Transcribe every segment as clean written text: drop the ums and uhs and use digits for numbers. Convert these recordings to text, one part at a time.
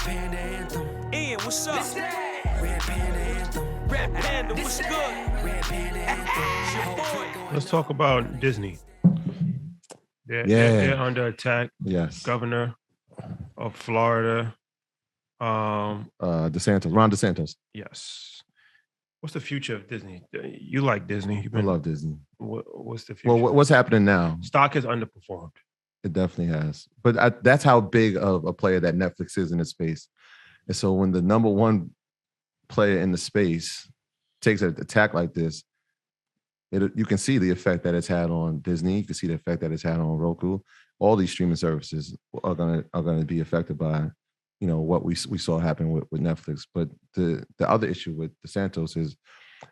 Panda Anthem. Ian, what's up? Red Panda Anthem. Red Panda, what's good? Red Panda Anthem. Let's talk about Disney. They're under attack. Yes. Governor of Florida. DeSantis, Ron DeSantis. Yes. What's the future of Disney? You like Disney. I love Disney. What's the future? Well, what's happening now? Stock has underperformed. It definitely has. But that's how big of a player that Netflix is in the space. And so when the number one player in the space takes an attack like this, you can see the effect that it's had on Disney. You can see the effect that it's had on Roku. All these streaming services are gonna be affected by, what we saw happen with Netflix. But the other issue with DeSantis is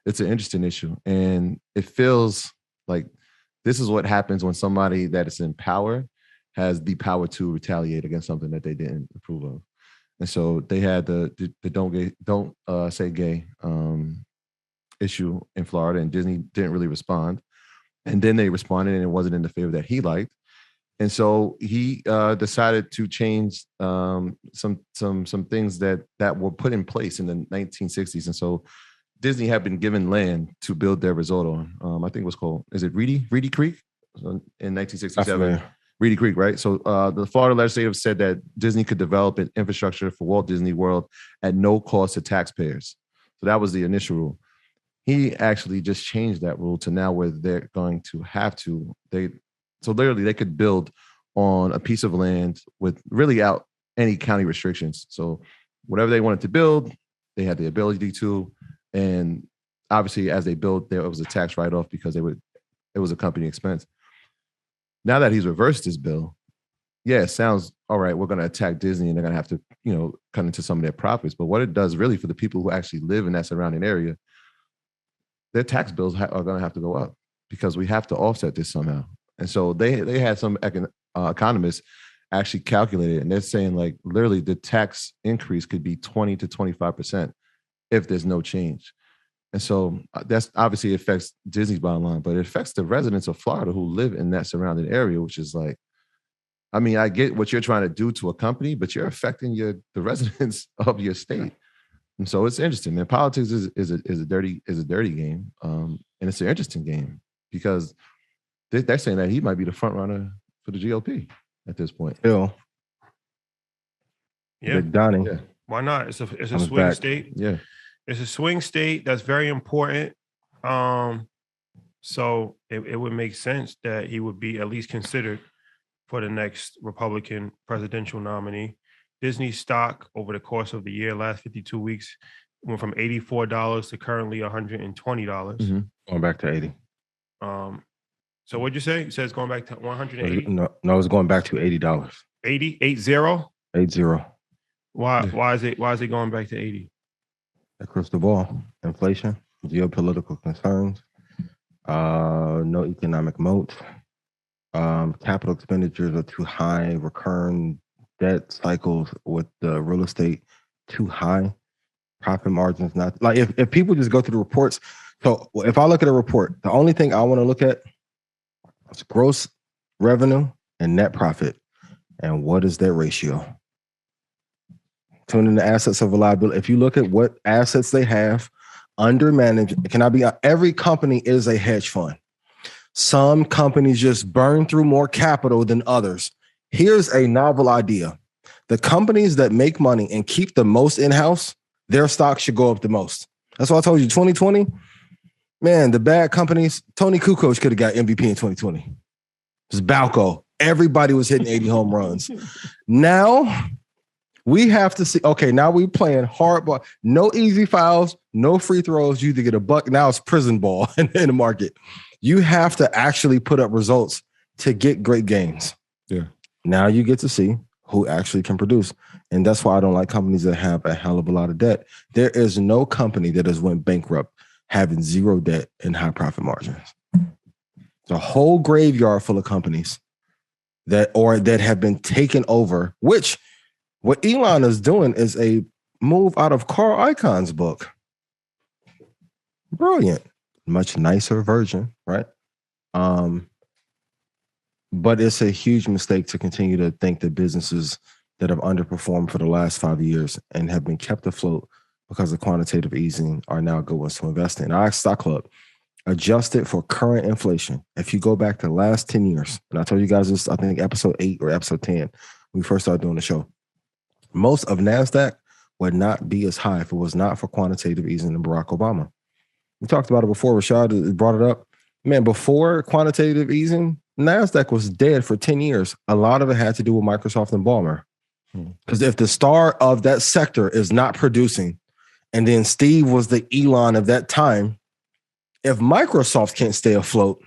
it's an interesting issue, and it feels like this is what happens when somebody that is in power has the power to retaliate against something that they didn't approve of. And so they had the don't say gay issue in Florida, and Disney didn't really respond. And then they responded, and it wasn't in the favor that he liked. And so he decided to change some things that were put in place in the 1960s. And so Disney had been given land to build their resort on. I think it was called, is it Reedy Creek? In 1967. Reedy Creek, right? So the Florida legislature said that Disney could develop an infrastructure for Walt Disney World at no cost to taxpayers. So that was the initial rule. He actually just changed that rule to now where they're going to have to, so literally they could build on a piece of land with really out any county restrictions. So whatever they wanted to build, they had the ability to. And obviously as they built, there was a tax write-off because it was a company expense. Now that he's reversed his bill, it sounds all right. We're going to attack Disney and they're going to have to, cut into some of their profits. But what it does really for the people who actually live in that surrounding area, their tax bills are going to have to go up because we have to offset this somehow. And so they had some economists actually calculate it, and they're saying like literally the tax increase could be 20 to 25% if there's no change. And so that's obviously affects Disney's bottom line, but it affects the residents of Florida who live in that surrounding area, which is like, I mean, I get what you're trying to do to a company, but you're affecting the residents of your state. And so it's interesting, man. Politics is a dirty game, and it's an interesting game because they're saying that he might be the front runner for the GOP at this point. Yeah. Big Donnie. Yeah. Why not? It's a swing state. Yeah. It's a swing state that's very important. So it would make sense that he would be at least considered for the next Republican presidential nominee. Disney stock over the course of the year, last 52 weeks, went from $84 to currently $120. Mm-hmm. Going back to 80. So what'd you say? You said it's going back to 180? No, it's going back to $80. 80? 80? 80. Why is it going back to 80? The crystal ball. Inflation, geopolitical concerns, no economic moat, capital expenditures are too high, recurring debt cycles with the real estate too high, profit margins not like if people just go through the reports. So if I look at a report, the only thing I want to look at is gross revenue and net profit, and what is their ratio? Tune in the assets of a liability. If you look at what assets they have under management, every company is a hedge fund. Some companies just burn through more capital than others. Here's a novel idea. The companies that make money and keep the most in-house, their stock should go up the most. That's why I told you 2020, man, the bad companies, Tony Kukoc could have got MVP in 2020. It was Balco. Everybody was hitting 80 home runs. Now we have to see, okay, now we playing hardball. No easy fouls, no free throws. You either get a buck. Now it's prison ball in the market. You have to actually put up results to get great games. Yeah. Now you get to see who actually can produce. And that's why I don't like companies that have a hell of a lot of debt. There is no company that has went bankrupt having zero debt and high profit margins. It's a whole graveyard full of companies that have been taken over, which what Elon is doing is a move out of Carl Icahn's book. Brilliant. Much nicer version, right? But it's a huge mistake to continue to think that businesses that have underperformed for the last 5 years and have been kept afloat because of quantitative easing are now good ones to invest in. Our stock club, adjusted for current inflation. If you go back to the last 10 years, and I told you guys this, I think episode 8 or episode 10, when we first started doing the show, most of NASDAQ would not be as high if it was not for quantitative easing and Barack Obama. We talked about it before. Rashad brought it up. Man, before quantitative easing, NASDAQ was dead for 10 years. A lot of it had to do with Microsoft and Ballmer. Because if the star of that sector is not producing, and then Steve was the Elon of that time, if Microsoft can't stay afloat,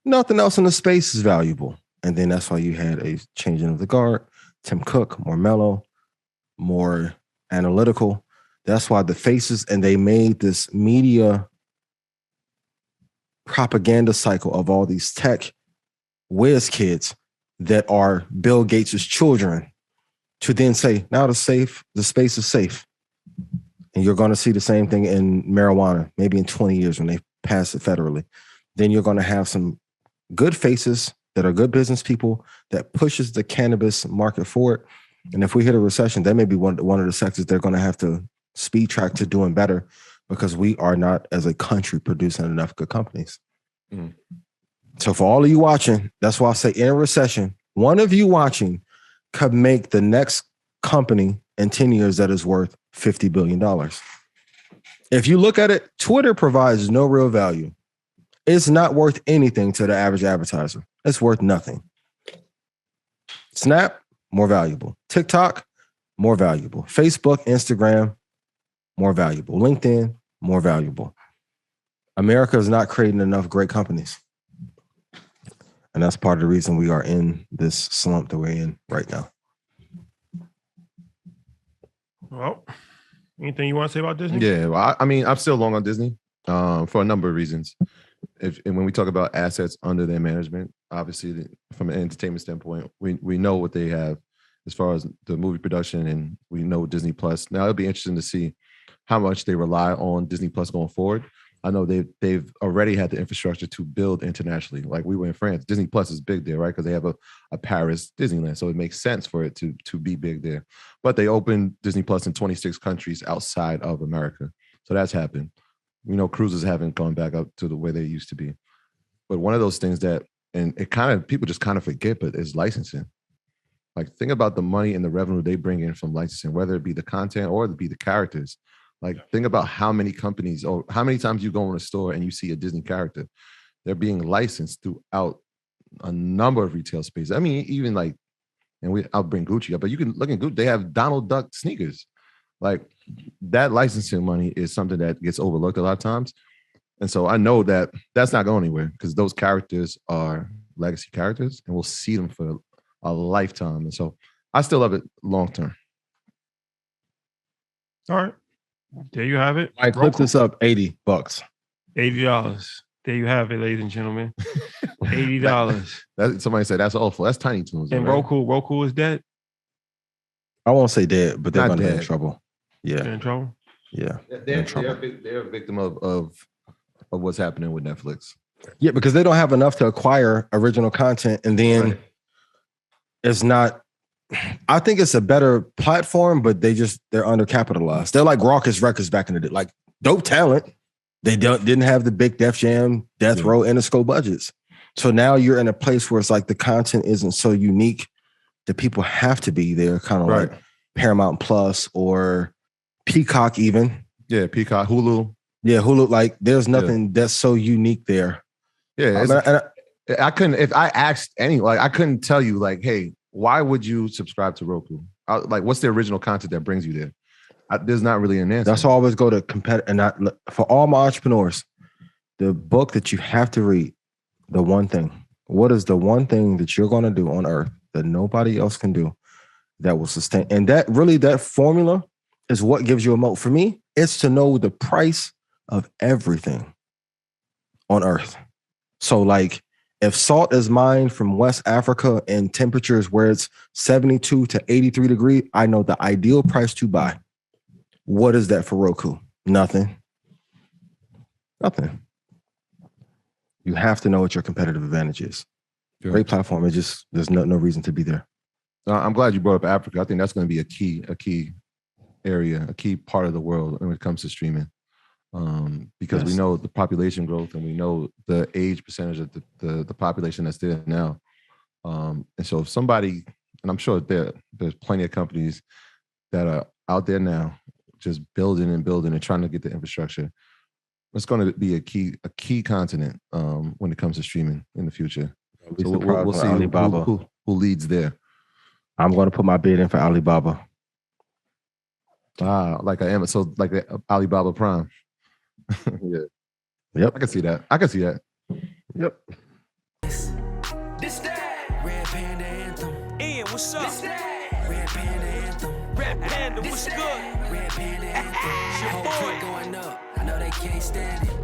nothing else in the space is valuable. And then that's why you had a changing of the guard. Tim Cook, more mellow, more analytical. That's why the faces, and they made this media propaganda cycle of all these tech whiz kids that are Bill Gates' children to then say, now the space is safe. And you're going to see the same thing in marijuana, maybe in 20 years when they pass it federally. Then you're going to have some good faces that are good business people that pushes the cannabis market forward. And if we hit a recession, that may be one of the sectors they're going to have to speed track to doing better because we are not, as a country, producing enough good companies. Mm. So for all of you watching, that's why I say in a recession, one of you watching could make the next company in 10 years that is worth $50 billion. If you look at it, Twitter provides no real value. It's not worth anything to the average advertiser. It's worth nothing. Snap, more valuable. TikTok, more valuable. Facebook, Instagram, more valuable. LinkedIn, more valuable. America is not creating enough great companies. And that's part of the reason we are in this slump that we're in right now. Well, anything you want to say about Disney? Yeah, well, I mean, I'm still long on Disney for a number of reasons. And when we talk about assets under their management, obviously from an entertainment standpoint, we know what they have as far as the movie production, and we know Disney Plus. Now it'll be interesting to see how much they rely on Disney Plus going forward. I know they've already had the infrastructure to build internationally. Like we were in France, Disney Plus is big there, right? Because they have a Paris Disneyland, so it makes sense for it to be big there. But they opened Disney Plus in 26 countries outside of America, so that's happened. You know, cruises haven't gone back up to the way they used to be. But one of those things that, and it kind of people just kind of forget, but is licensing. Like think about the money and the revenue they bring in from licensing, whether it be the content or it be the characters. Like think about how many companies or how many times you go in a store and you see a Disney character. They're being licensed throughout a number of retail spaces. I mean, even like, and I'll bring Gucci up, but you can look at Gucci. They have Donald Duck sneakers. Like that licensing money is something that gets overlooked a lot of times. And so I know that that's not going anywhere because those characters are legacy characters and we'll see them for a lifetime. And so I still love it long term. All right. There you have it. I clipped this up $80. $80. There you have it, ladies and gentlemen. $80. That somebody said that's awful. That's Tiny Toons. And right? Roku is dead. I won't say dead, but they're Not going to be in dead. trouble. Yeah. They're in trouble. Yeah. They're a victim of what's happening with Netflix. Yeah, because they don't have enough to acquire original content, and then it's not. I think it's a better platform, but they're undercapitalized. They're like Raucous Records back in the day, like dope talent. They didn't have the big Def Jam, Death Row, Interscope budgets. So now you're in a place where it's like the content isn't so unique that people have to be there, kind of like Paramount Plus or Peacock even. Yeah, Peacock, Hulu. Yeah, Hulu. Like there's nothing that's so unique there. Yeah, I couldn't. If I asked I couldn't tell you like, hey, why would you subscribe to Roku? Like, what's the original content that brings you there? There's not really an answer. That's why I always go to competitive. And for all my entrepreneurs, the book that you have to read, the one thing. What is the one thing that you're going to do on earth that nobody else can do that will sustain? And that formula is what gives you a moat. For me, it's to know the price of everything on earth. So like if salt is mined from West Africa and temperatures where it's 72 to 83 degrees, I know the ideal price to buy. What is that for Roku? Nothing. You have to know what your competitive advantage is. Sure. Great platform. It just, there's no reason to be there. I'm glad you brought up Africa. I think that's going to be a key area, a key part of the world when it comes to streaming. Because we Yes. know the population growth and we know the age percentage of the population that's there now. And so if somebody, and I'm sure there's plenty of companies that are out there now just building and trying to get the infrastructure. It's going to be a key continent when it comes to streaming in the future. Don't be So surprised we'll when see Alibaba. who leads there. I'm going to put my bid in for Alibaba. Like the Alibaba Prime. Yeah, Yep. I can see that. Yep. This that Red Panda Anthem. Ian, what's up? This that Red Panda Anthem. Red Panda, This what's that good? Red Panda Anthem. Whole foot going up. I know they can't stand it.